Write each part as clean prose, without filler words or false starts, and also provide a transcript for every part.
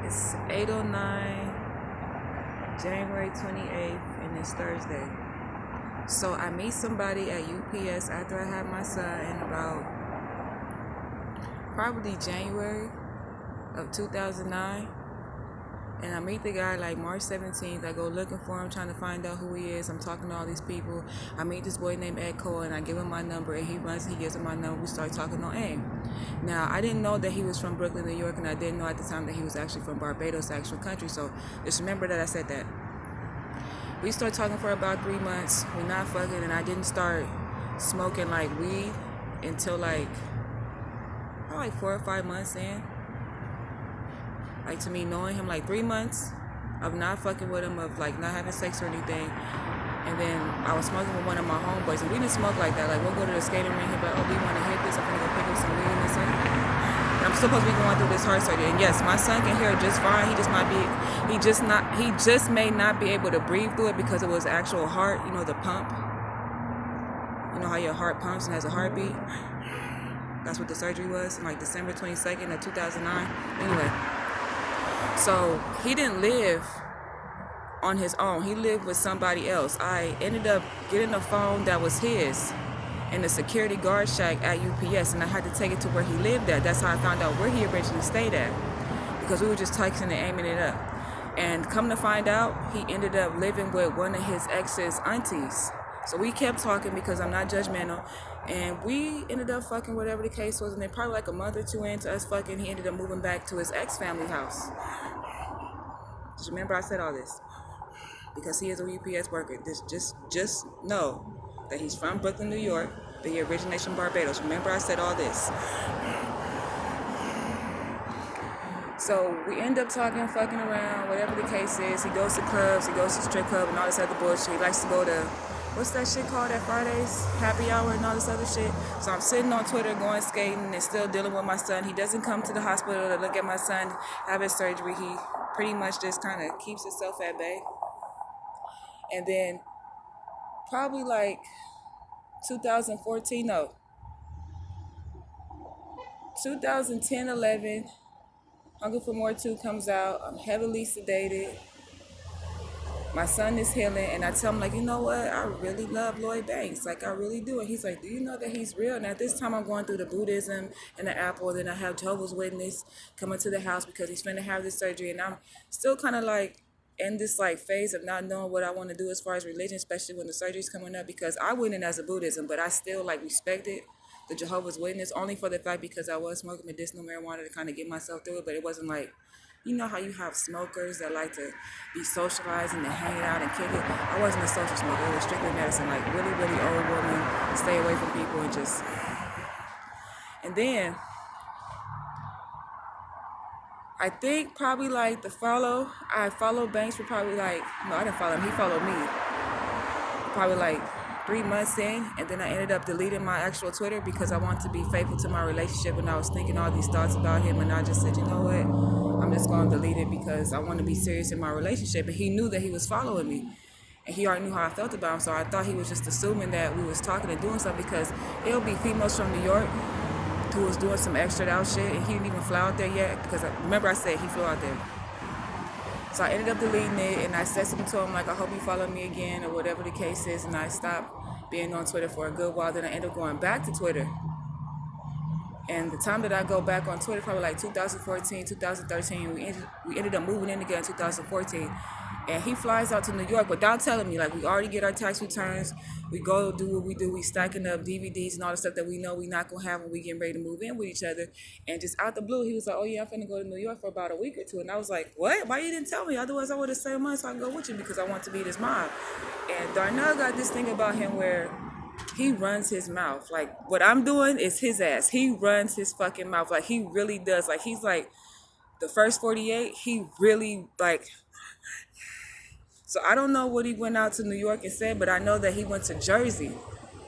It's 8:09, January 28th, and it's Thursday. So I meet somebody at UPS after I had my son in about probably January of 2009. And I meet the guy like March 17th. I go looking for him, trying to find out who he is. I'm talking to all these people. I meet this boy named Ed Cole, and I give him my number, and he gives him my number. We start talking on AIM. Now, I didn't know that he was from Brooklyn, New York, and I didn't know at the time that he was actually from Barbados, the actual country. So just remember that I said that. We start talking for about 3 months. We're not fucking, and I didn't start smoking like weed until like 4 or 5 months in. Like, to me, knowing him, like 3 months of not fucking with him, of like not having sex or anything. And then I was smoking with one of my homeboys, and we didn't smoke like that. Like, we'll go to the skating rink, he'll be like, oh, do you want to hit this? I'm gonna go pick up some weed and this. And I'm supposed to be going through this heart surgery. And yes, my son can hear it just fine. He just may not be able to breathe through it because it was actual heart, you know, the pump. You know how your heart pumps and has a heartbeat? That's what the surgery was, like December 22nd of 2009. Anyway. So he didn't live on his own. He lived with somebody else. I ended up getting a phone that was his in the security guard shack at UPS, and I had to take it to where he lived at. That's how I found out where he originally stayed at, because we were just texting and aiming it up. And come to find out, he ended up living with one of his ex's aunties. So we kept talking because I'm not judgmental. And we ended up fucking, whatever the case was. And then probably like a month or two into us fucking, he ended up moving back to his ex-family house. Just remember I said all this. Because he is a UPS worker. Just know that he's from Brooklyn, New York, but he originates from Barbados. Remember I said all this. So we end up talking, fucking around, whatever the case is. He goes to clubs, he goes to strip club and all this other bullshit. He likes to go to, what's that shit called at Fridays? Happy hour and all this other shit. So I'm sitting on Twitter going skating and still dealing with my son. He doesn't come to the hospital to look at my son have his surgery. He pretty much just kind of keeps himself at bay. And then probably like 2010, 11, Hunger for More 2 comes out. I'm heavily sedated. My son is healing, and I tell him, like, you know what? I really love Lloyd Banks. Like, I really do. And he's like, do you know that he's real? And at this time, I'm going through the Buddhism and the Apple. Then I have Jehovah's Witness coming to the house because he's finna have this surgery. And I'm still kind of like in this like phase of not knowing what I want to do as far as religion, especially when the surgery's coming up, because I went in as a Buddhism, but I still like respected the Jehovah's Witness only for the fact because I was smoking medicinal marijuana to kind of get myself through it. But it wasn't like, you know how you have smokers that like to be socializing and hang out and kick it? I wasn't a social smoker. It was strictly medicine, like really, really old woman, stay away from people and just... And then, I think probably like I followed Banks for probably like, no, I didn't follow him, he followed me. Probably like 3 months in, and then I ended up deleting my actual Twitter because I wanted to be faithful to my relationship, and I was thinking all these thoughts about him, and I just said, you know what, I'm just going to delete it because I want to be serious in my relationship. And he knew that he was following me, and he already knew how I felt about him, so I thought he was just assuming that we was talking and doing something, because it'll be females from New York who was doing some extra out shit, and he didn't even fly out there yet, because remember I said he flew out there. So I ended up deleting it, and I said something to him like, I hope you follow me again, or whatever the case is, and I stopped being on Twitter for a good while. Then I ended up going back to Twitter. And the time that I go back on Twitter, probably like 2014, 2013, we ended up moving in together in 2014. And he flies out to New York without telling me. Like, we already get our tax returns. We go do what we do. We stacking up DVDs and all the stuff that we know we not going to have when we getting ready to move in with each other. And just out the blue, he was like, oh, yeah, I'm finna go to New York for about a week or two. And I was like, what? Why you didn't tell me? Otherwise, I would have said months so I can go with you because I want to be this mom. And Darnell got this thing about him where he runs his mouth. Like, what I'm doing is his ass. He runs his fucking mouth. Like, he really does. Like, he's like, the first 48, he really, like... So I don't know what he went out to New York and said, but I know that he went to Jersey.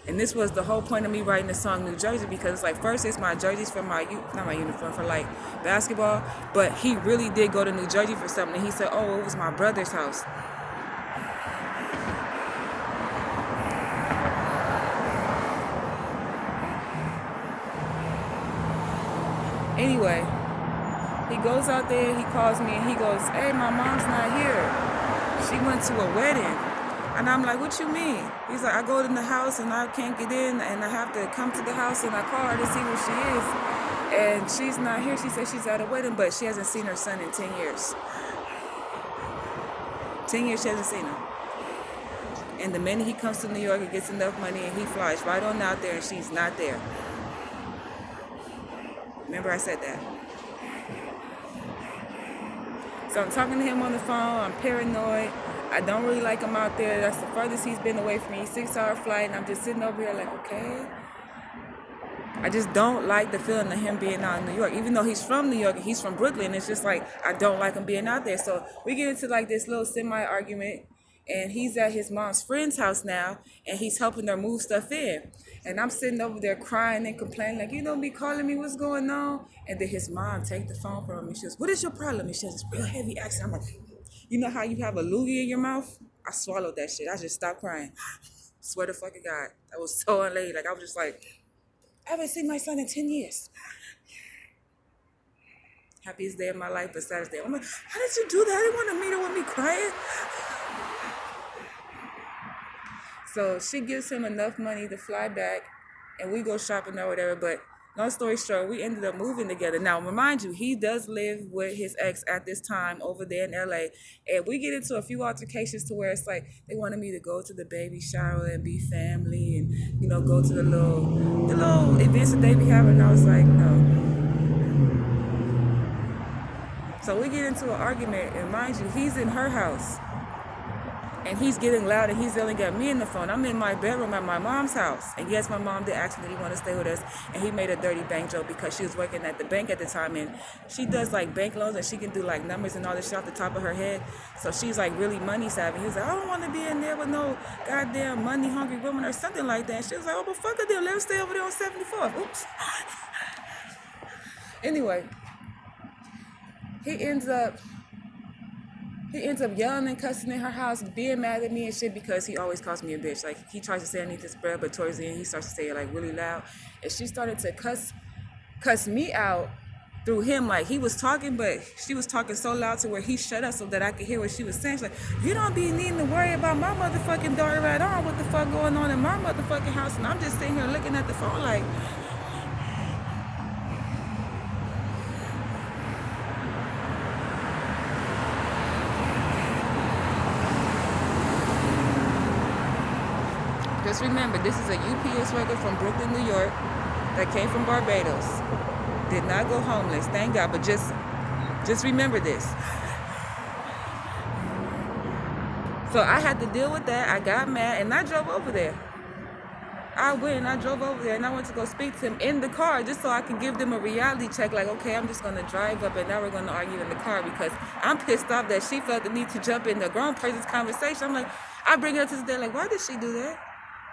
And this was the whole point of me writing the song New Jersey, because it's like, first it's my jerseys for my, not my uniform, for like basketball, but he really did go to New Jersey for something. And he said, oh, it was my brother's house. Anyway, he He goes out there, he calls me, and he goes, hey, my mom's not here. She went to a wedding. And I'm like, what you mean? He's like, I go in the house and I can't get in, and I have to come to the house and I call her to see where she is. And she's not here. She says she's at a wedding, but she hasn't seen her son in 10 years. 10 years she hasn't seen him. And the minute he comes to New York and gets enough money and he flies right on out there and she's not there. Remember I said that. So I'm talking to him on the phone. I'm paranoid. I don't really like him out there. That's the furthest he's been away from me. 6-hour flight, and I'm just sitting over here like, okay. I just don't like the feeling of him being out in New York. Even though he's from New York and he's from Brooklyn, it's just like, I don't like him being out there. So we get into like this little semi-argument, and he's at his mom's friend's house now, and he's helping her move stuff in. And I'm sitting over there crying and complaining, like, you don't be calling me, what's going on? And then his mom take the phone from him, and she goes, what is your problem? And she has this real heavy accent. I'm like, you know how you have a loogie in your mouth? I swallowed that shit. I just stopped crying. Swear to fucking God. That was so unlaid. Like, I was just like, I haven't seen my son in 10 years. Happiest day of my life, but saddest day. I'm like, how did you do that? I didn't want to meet her with me crying. So she gives him enough money to fly back, and we go shopping or whatever. But long story short, we ended up moving together. Now, remind you, he does live with his ex at this time over there in LA. And we get into a few altercations to where it's like they wanted me to go to the baby shower and be family and, you know, go to the little events that they be having. And I was like, no. So we get into an argument, and mind you, he's in her house. And he's getting loud and he's yelling at me in the phone. I'm in my bedroom at my mom's house. And yes, my mom did ask me that he wanted to stay with us. And he made a dirty bank joke because she was working at the bank at the time. And she does like bank loans and she can do like numbers and all this shit off the top of her head. So she's like really money savvy. He was like, I don't want to be in there with no goddamn money hungry woman or something like that. And she was like, oh, but fuck it, then let her stay over there on 74th. Oops. Anyway, he ends up yelling and cussing in her house, being mad at me and shit because he always calls me a bitch. Like, he tries to say I need this bread, but towards the end, he starts to say it, like, really loud. And she started to cuss me out through him. Like, he was talking, but she was talking so loud to where he shut up so that I could hear what she was saying. She's like, you don't be needing to worry about my motherfucking daughter at all. What the fuck going on in my motherfucking house? And I'm just sitting here looking at the phone like... Just remember, this is a UPS worker from Brooklyn, New York, that came from Barbados. Did not go homeless, thank God, but just remember this. So I had to deal with that. I got mad, and I drove over there. I drove over there, and I went to go speak to him in the car just so I could give them a reality check. Like, okay, I'm just going to drive up, and now we're going to argue in the car because I'm pissed off that she felt the need to jump in the grown person's conversation. I'm like, I bring it up to this day, like, why did she do that?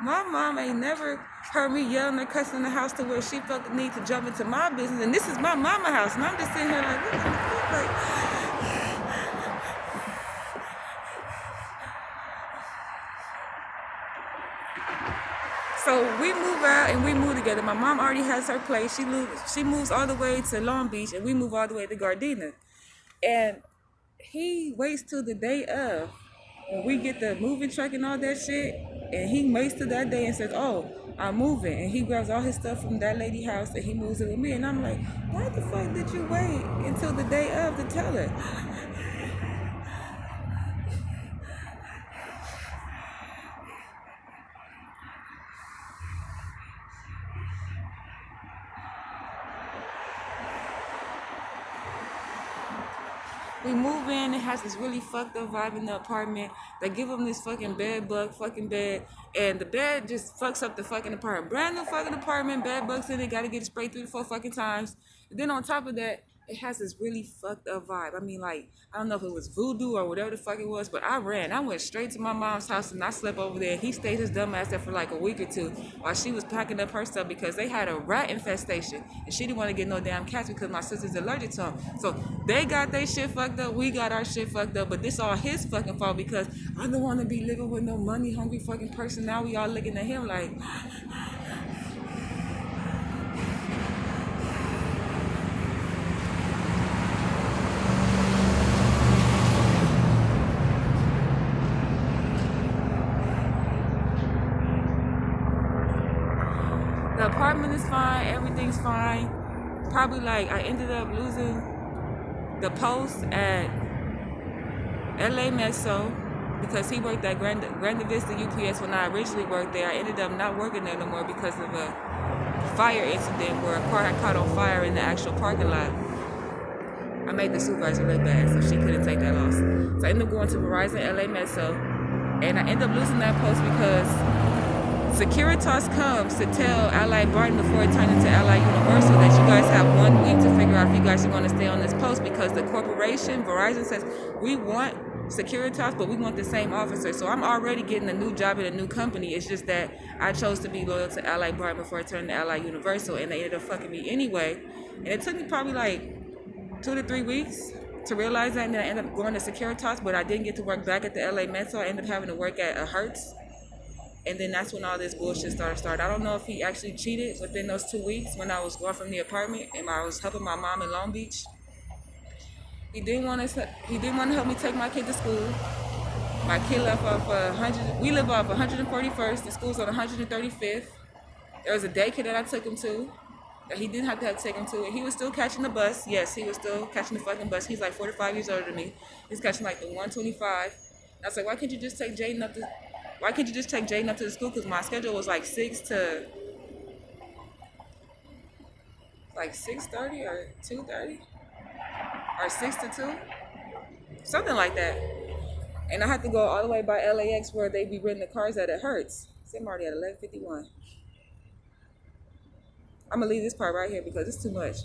My mom ain't never heard me yelling or cussing in the house to where she felt the need to jump into my business. And this is my mama house. And I'm just sitting here like, what the fuck? Like... So we move out and we move together. My mom already has her place. She moves all the way to Long Beach and we move all the way to Gardena. And he waits till the day of when we get the moving truck and all that shit. And he waits till that day and says, oh, I'm moving. And he grabs all his stuff from that lady's house and he moves it with me. And I'm like, why the fuck did you wait until the day of to tell her? We move in, it has this really fucked up vibe in the apartment. They give him this fucking fucking bed, and the bed just fucks up the fucking apartment. Brand new fucking apartment, bed bugs in it, gotta get it sprayed 3 to 4 fucking times. And then on top of that, it has this really fucked up vibe. I mean, like, I don't know if it was voodoo or whatever the fuck it was, but I went straight to my mom's house and I slept over there. He stayed his dumb ass there for like a week or two while she was packing up her stuff because they had a rat infestation and she didn't want to get no damn cats because my sister's allergic to them. So they got their shit fucked up, we got our shit fucked up, but this all his fucking fault because I don't want to be living with no money hungry fucking person. Now we all looking at him like... The apartment is fine. Everything's fine. Probably like I ended up losing the post at LA Meso because he worked at Grand Vista UPS when I originally worked there. I ended up not working there no more because of a fire incident where a car had caught on fire in the actual parking lot. I made the supervisor look bad, so she couldn't take that loss. So I ended up going to Verizon LA Meso, and I ended up losing that post because Securitas comes to tell Allied Barton before it turned into Allied Universal that you guys have 1 week to figure out if you guys are going to stay on this post because the corporation, Verizon, says we want Securitas, but we want the same officer. So I'm already getting a new job at a new company. It's just that I chose to be loyal to Allied Barton before it turned to Allied Universal, and they ended up fucking me anyway. And it took me probably like 2 to 3 weeks to realize that, and then I ended up going to Securitas, but I didn't get to work back at the LA Met, so I ended up having to work at a Hertz. And then that's when all this bullshit started. I don't know if he actually cheated within those 2 weeks when I was going from the apartment and I was helping my mom in Long Beach. He didn't want to help me take my kid to school. My kid left off 100. We live off 141st. The school's on 135th. There was a daycare that I took him to that he didn't have to take him to, and he was still catching the bus. Yes, he was still catching the fucking bus. He's like 45 years older than me. He's catching like the 125. And I was like, why can't you just take Jaden up to the school? Because my schedule was like 6 to like 6:30 or 2:30 or 6 to 2, something like that. And I had to go all the way by LAX where they be renting the cars at. It hurts. See, I'm already at 11:51. I'm gonna leave this part right here because it's too much.